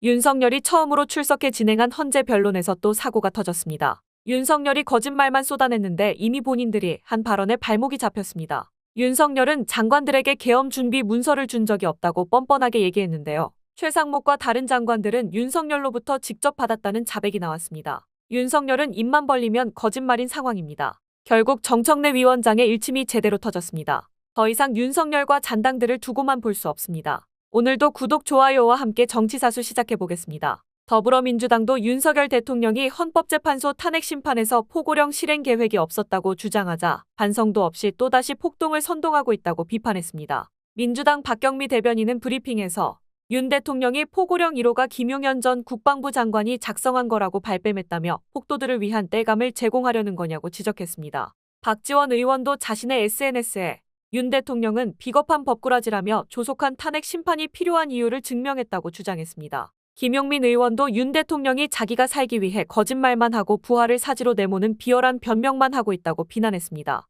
윤석열이 처음으로 출석해 진행한 헌재 변론에서 또 사고가 터졌습니다. 윤석열이 거짓말만 쏟아냈는데 이미 본인들이 한 발언에 발목이 잡혔습니다. 윤석열은 장관들에게 계엄 준비 문서를 준 적이 없다고 뻔뻔하게 얘기했는데요. 최상목과 다른 장관들은 윤석열로부터 직접 받았다는 자백이 나왔습니다. 윤석열은 입만 벌리면 거짓말인 상황입니다. 결국 정청래 위원장의 일침이 제대로 터졌습니다. 더 이상 윤석열과 잔당들을 두고만 볼 수 없습니다. 오늘도 구독, 좋아요와 함께 정치사수 시작해보겠습니다. 더불어민주당도 윤석열 대통령이 헌법재판소 탄핵 심판에서 포고령 실행 계획이 없었다고 주장하자 반성도 없이 또다시 폭동을 선동하고 있다고 비판했습니다. 민주당 박경미 대변인은 브리핑에서 윤 대통령이 포고령 1호가 김용현 전 국방부 장관이 작성한 거라고 발뺌했다며 폭도들을 위한 떼감을 제공하려는 거냐고 지적했습니다. 박지원 의원도 자신의 SNS에 윤 대통령은 비겁한 법꾸라지라며 조속한 탄핵 심판이 필요한 이유를 증명했다고 주장했습니다. 김용민 의원도 윤 대통령이 자기가 살기 위해 거짓말만 하고 부하를 사지로 내모는 비열한 변명만 하고 있다고 비난했습니다.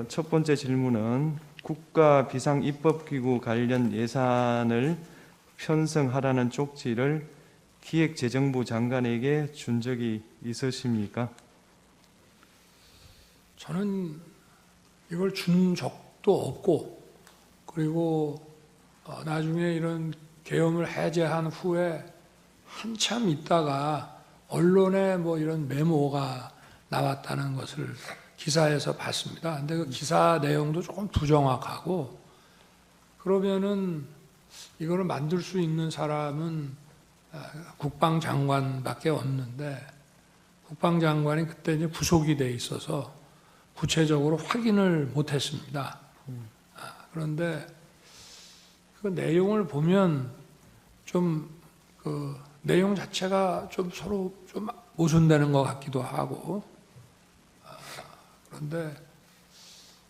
첫 번째 질문은 국가비상입법기구 관련 예산을 편성하라는 쪽지를 기획재정부 장관에게 준 적이 있으십니까? 저는 이걸 준 적도 없고, 그리고 나중에 이런 계엄을 해제한 후에 한참 있다가 언론에 뭐 이런 메모가 나왔다는 것을 기사에서 봤습니다. 근데 그 기사 내용도 조금 부정확하고, 그러면은 이거를 만들 수 있는 사람은 국방장관밖에 없는데, 국방장관이 그때 이제 부속이 돼 있어서 구체적으로 확인을 못했습니다. 그런데 그 내용을 보면 좀 그 내용 자체가 좀 서로 좀 모순되는 것 같기도 하고, 그런데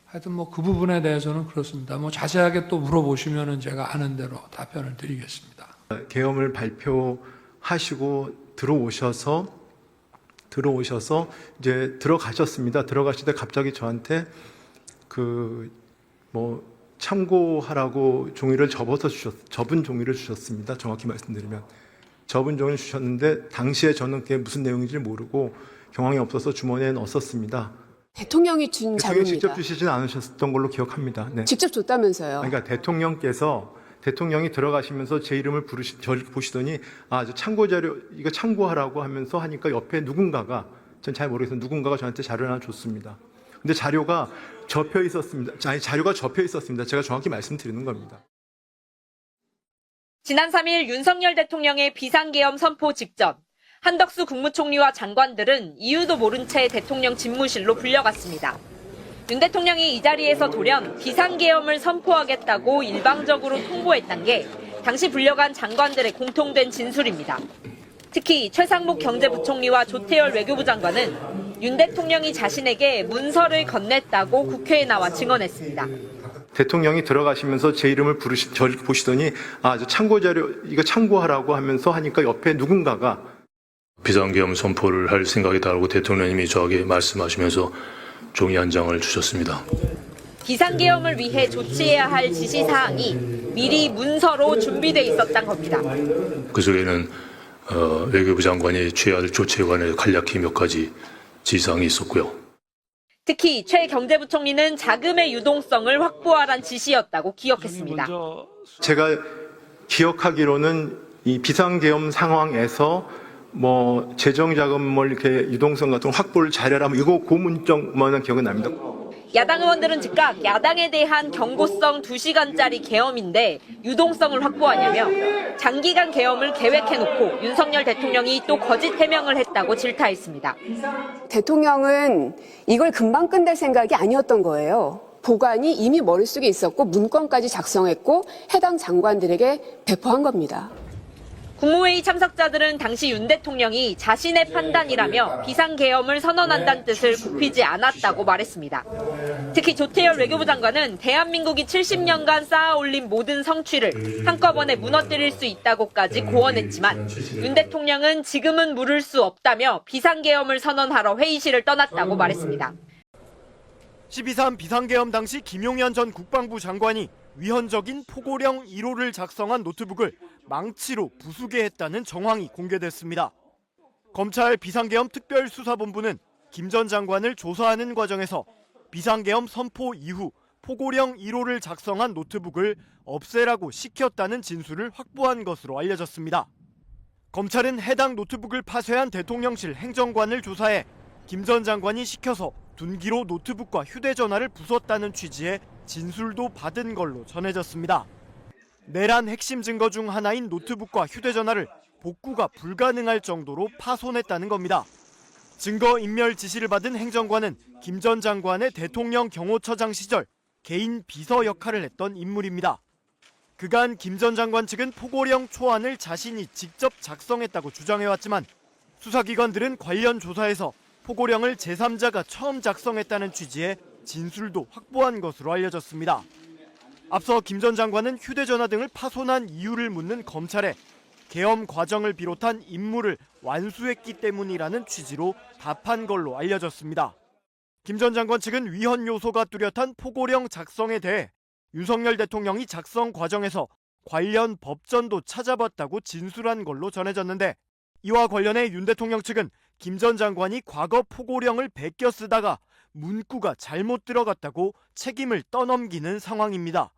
하여튼 뭐 그 부분에 대해서는 그렇습니다. 뭐 자세하게 또 물어보시면은 제가 아는 대로 답변을 드리겠습니다. 계엄을 발표하시고 들어오셔서 이제 들어가셨습니다. 들어가실 때 갑자기 저한테 참고하라고 종이를 접은 종이를 주셨습니다. 정확히 말씀드리면 접은 종이를 주셨는데 당시에 저는 그게 무슨 내용인지 모르고 경황이 없어서 주머니에 넣었습니다. 대통령이 준 자료입니다. 직접 주시진 않으셨던 걸로 기억합니다. 네. 직접 줬다면서요? 그러니까 대통령이 들어가시면서 제 이름을 저를 보시더니 저 참고 자료 이거 참고하라고 하면서 하니까 옆에 누군가가, 전 잘 모르겠어요. 누군가가 저한테 자료를 하나 줬습니다. 근데 자료가 접혀 있었습니다. 제가 정확히 말씀드리는 겁니다. 지난 3일 윤석열 대통령의 비상계엄 선포 직전 한덕수 국무총리와 장관들은 이유도 모른 채 대통령 집무실로 불려갔습니다. 윤 대통령이 이 자리에서 돌연 비상계엄을 선포하겠다고 일방적으로 통보했던 게 당시 불려간 장관들의 공통된 진술입니다. 특히 최상목 경제부총리와 조태열 외교부 장관은 윤 대통령이 자신에게 문서를 건넸다고 국회에 나와 증언했습니다. 대통령이 들어가시면서 제 이름을 저를 보시더니 저 참고 자료 이거 참고하라고 하면서 하니까 옆에 누군가가 비상계엄 선포를 할 생각이다라고 대통령님이 저에게 말씀하시면서 종이 한 장을 주셨습니다. 비상계엄을 위해 조치해야 할 지시사항이 미리 문서로 준비돼 있었던 겁니다. 그 속에는 외교부 장관이 취해야 할 조치에 관해 간략히 몇 가지 지시사항이 있었고요. 특히 최 경제부총리는 자금의 유동성을 확보하란 지시였다고 기억했습니다. 제가 기억하기로는 이 비상계엄 상황에서 재정 자금 이렇게 유동성 같은 확보를 잘해라 이거 고문장만 기억은 납니다. 야당 의원들은 즉각 야당에 대한 경고성 2시간짜리 계엄인데 유동성을 확보하냐며 장기간 계엄을 계획해놓고 윤석열 대통령이 또 거짓 해명을 했다고 질타했습니다. 대통령은 이걸 금방 끝낼 생각이 아니었던 거예요. 보관이 이미 머릿속에 있었고 문건까지 작성했고 해당 장관들에게 배포한 겁니다. 국무회의 참석자들은 당시 윤 대통령이 자신의 판단이라며 비상계엄을 선언한다는 뜻을 굽히지 않았다고 말했습니다. 특히 조태열 외교부 장관은 대한민국이 70년간 쌓아올린 모든 성취를 한꺼번에 무너뜨릴 수 있다고까지 고언했지만 윤 대통령은 지금은 물을 수 없다며 비상계엄을 선언하러 회의실을 떠났다고 말했습니다. 12.3 비상계엄 당시 김용현 전 국방부 장관이 위헌적인 포고령 1호를 작성한 노트북을 망치로 부수게 했다는 정황이 공개됐습니다. 검찰 비상계엄 특별수사본부는 김 전 장관을 조사하는 과정에서 비상계엄 선포 이후 포고령 1호를 작성한 노트북을 없애라고 시켰다는 진술을 확보한 것으로 알려졌습니다. 검찰은 해당 노트북을 파쇄한 대통령실 행정관을 조사해 김 전 장관이 시켜서 둔기로 노트북과 휴대전화를 부쉈다는 취지의 진술도 받은 걸로 전해졌습니다. 내란 핵심 증거 중 하나인 노트북과 휴대전화를 복구가 불가능할 정도로 파손했다는 겁니다. 증거 인멸 지시를 받은 행정관은 김 전 장관의 대통령 경호처장 시절 개인 비서 역할을 했던 인물입니다. 그간 김 전 장관 측은 포고령 초안을 자신이 직접 작성했다고 주장해왔지만 수사기관들은 관련 조사에서 포고령을 제3자가 처음 작성했다는 취지의 진술도 확보한 것으로 알려졌습니다. 앞서 김 전 장관은 휴대전화 등을 파손한 이유를 묻는 검찰에 계엄 과정을 비롯한 임무를 완수했기 때문이라는 취지로 답한 걸로 알려졌습니다. 김 전 장관 측은 위헌 요소가 뚜렷한 포고령 작성에 대해 윤석열 대통령이 작성 과정에서 관련 법전도 찾아봤다고 진술한 걸로 전해졌는데, 이와 관련해 윤 대통령 측은 김 전 장관이 과거 포고령을 베껴 쓰다가 문구가 잘못 들어갔다고 책임을 떠넘기는 상황입니다.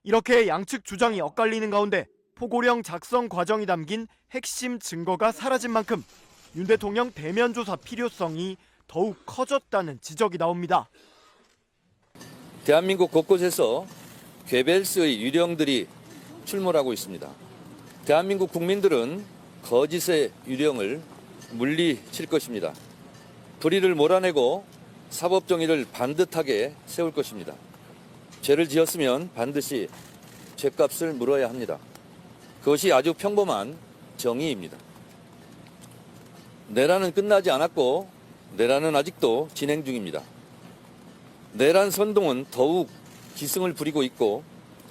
이렇게 양측 주장이 엇갈리는 가운데 포고령 작성 과정이 담긴 핵심 증거가 사라진 만큼 윤 대통령 대면 조사 필요성이 더욱 커졌다는 지적이 나옵니다. 대한민국 곳곳에서 괴벨스의 유령들이 출몰하고 있습니다. 대한민국 국민들은 거짓의 유령을 물리칠 것입니다. 불의를 몰아내고 사법 정의를 반듯하게 세울 것입니다. 죄를 지었으면 반드시 죄값을 물어야 합니다. 그것이 아주 평범한 정의입니다. 내란은 끝나지 않았고 내란은 아직도 진행 중입니다. 내란 선동은 더욱 기승을 부리고 있고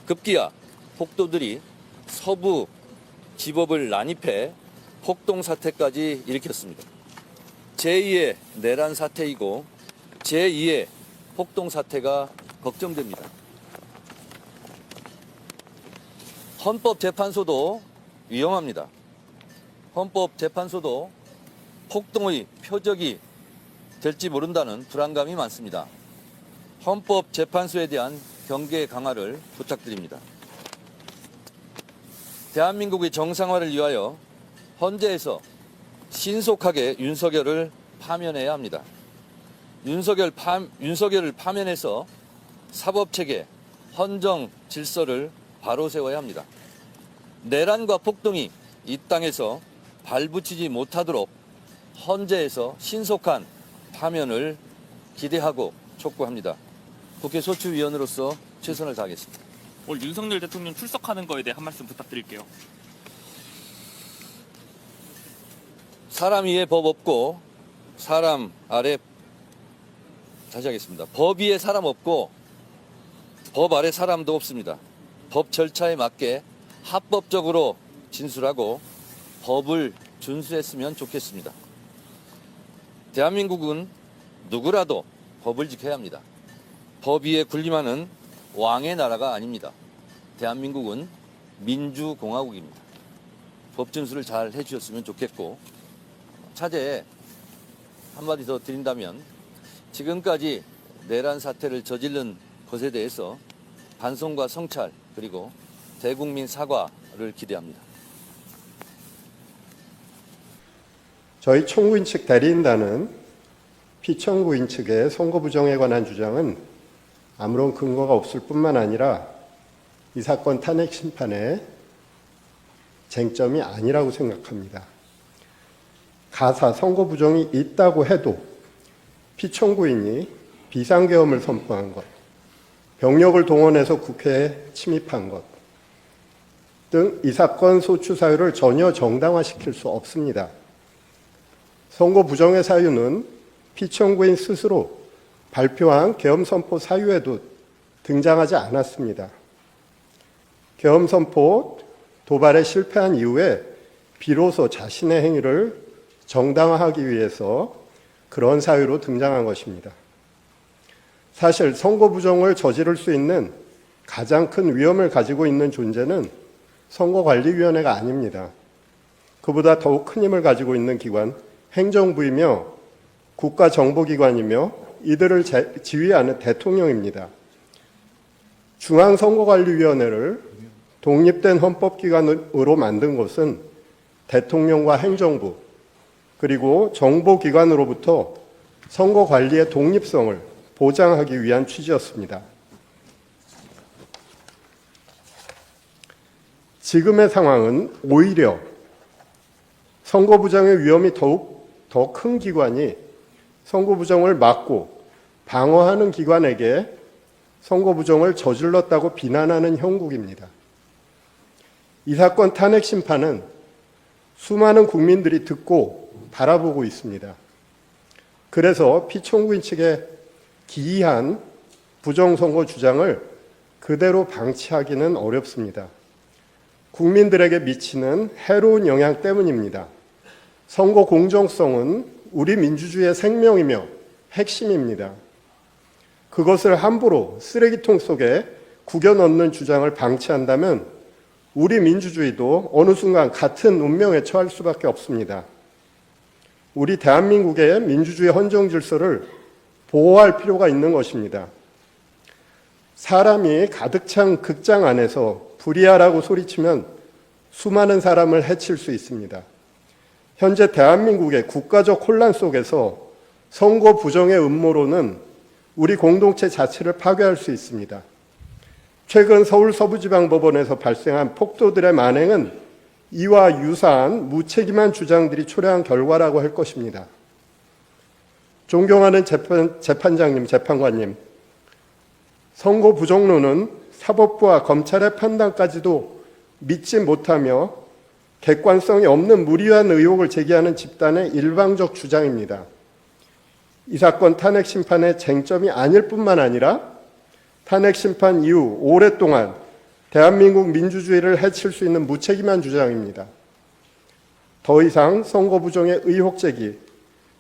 급기야 폭도들이 서부 지법을 난입해 폭동 사태까지 일으켰습니다. 제2의 내란 사태이고 제2의 폭동 사태가 걱정됩니다. 헌법재판소도 위험합니다. 헌법재판소도 폭동의 표적이 될지 모른다는 불안감이 많습니다. 헌법재판소에 대한 경계 강화를 부탁드립니다. 대한민국의 정상화를 위하여 헌재에서 신속하게 윤석열을 파면해야 합니다. 윤석열을 파면해서 사법체계, 헌정 질서를 바로 세워야 합니다. 내란과 폭동이 이 땅에서 발붙이지 못하도록 헌재에서 신속한 파면을 기대하고 촉구합니다. 국회 소추위원으로서 최선을 다하겠습니다. 오늘 윤석열 대통령 출석하는 거에 대해 한 말씀 부탁드릴게요. 사람 위에 법 없고 사람 아래, 다시 하겠습니다. 법 위에 사람 없고 법 아래 사람도 없습니다. 법 절차에 맞게 합법적으로 진술하고 법을 준수했으면 좋겠습니다. 대한민국은 누구라도 법을 지켜야 합니다. 법 위에 군림하는 왕의 나라가 아닙니다. 대한민국은 민주공화국입니다. 법 준수를 잘 해주셨으면 좋겠고, 차제에 한마디 더 드린다면 지금까지 내란 사태를 저지른 것에 대해서 반성과 성찰 그리고 대국민 사과를 기대합니다. 저희 청구인 측 대리인단은 피청구인 측의 선거 부정에 관한 주장은 아무런 근거가 없을 뿐만 아니라 이 사건 탄핵 심판의 쟁점이 아니라고 생각합니다. 가사 선거 부정이 있다고 해도 피청구인이 비상계엄을 선포한 것, 병력을 동원해서 국회에 침입한 것 등 이 사건 소추 사유를 전혀 정당화시킬 수 없습니다. 선거 부정의 사유는 피청구인 스스로 발표한 계엄 선포 사유에도 등장하지 않았습니다. 계엄 선포 도발에 실패한 이후에 비로소 자신의 행위를 정당화하기 위해서 그런 사유로 등장한 것입니다. 사실 선거 부정을 저지를 수 있는 가장 큰 위험을 가지고 있는 존재는 선거관리위원회가 아닙니다. 그보다 더욱 큰 힘을 가지고 있는 기관, 행정부이며 국가정보기관이며 이들을 지휘하는 대통령입니다. 중앙선거관리위원회를 독립된 헌법기관으로 만든 것은 대통령과 행정부 그리고 정보기관으로부터 선거관리의 독립성을 보장하기 위한 취지였습니다. 지금의 상황은 오히려 선거부정의 위험이 더욱 더 큰 기관이 선거부정을 막고 방어하는 기관에게 선거부정을 저질렀다고 비난하는 형국입니다. 이 사건 탄핵 심판은 수많은 국민들이 듣고 바라보고 있습니다. 그래서 피청구인 측의 기이한 부정선거 주장을 그대로 방치하기는 어렵습니다. 국민들에게 미치는 해로운 영향 때문입니다. 선거 공정성은 우리 민주주의의 생명이며 핵심입니다. 그것을 함부로 쓰레기통 속에 구겨 넣는 주장을 방치한다면 우리 민주주의도 어느 순간 같은 운명에 처할 수밖에 없습니다. 우리 대한민국의 민주주의 헌정 질서를 보호할 필요가 있는 것입니다. 사람이 가득 찬 극장 안에서 불이야라고 소리치면 수많은 사람을 해칠 수 있습니다. 현재 대한민국의 국가적 혼란 속에서 선거 부정의 음모론은 우리 공동체 자체를 파괴할 수 있습니다. 최근 서울 서부지방법원에서 발생한 폭도들의 만행은 이와 유사한 무책임한 주장들이 초래한 결과라고 할 것입니다. 존경하는 재판장님, 재판관님, 선거 부정론은 사법부와 검찰의 판단까지도 믿지 못하며 객관성이 없는 무리한 의혹을 제기하는 집단의 일방적 주장입니다. 이 사건 탄핵 심판의 쟁점이 아닐 뿐만 아니라 탄핵 심판 이후 오랫동안 대한민국 민주주의를 해칠 수 있는 무책임한 주장입니다. 더 이상 선거 부정의 의혹 제기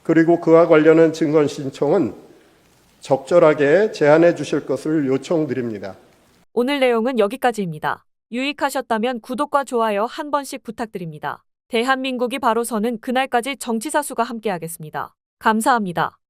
그리고 그와 관련한 증거 신청은 적절하게 제한해 주실 것을 요청드립니다. 오늘 내용은 여기까지입니다. 유익하셨다면 구독과 좋아요 한 번씩 부탁드립니다. 대한민국이 바로 서는 그날까지 정치사수가 함께하겠습니다. 감사합니다.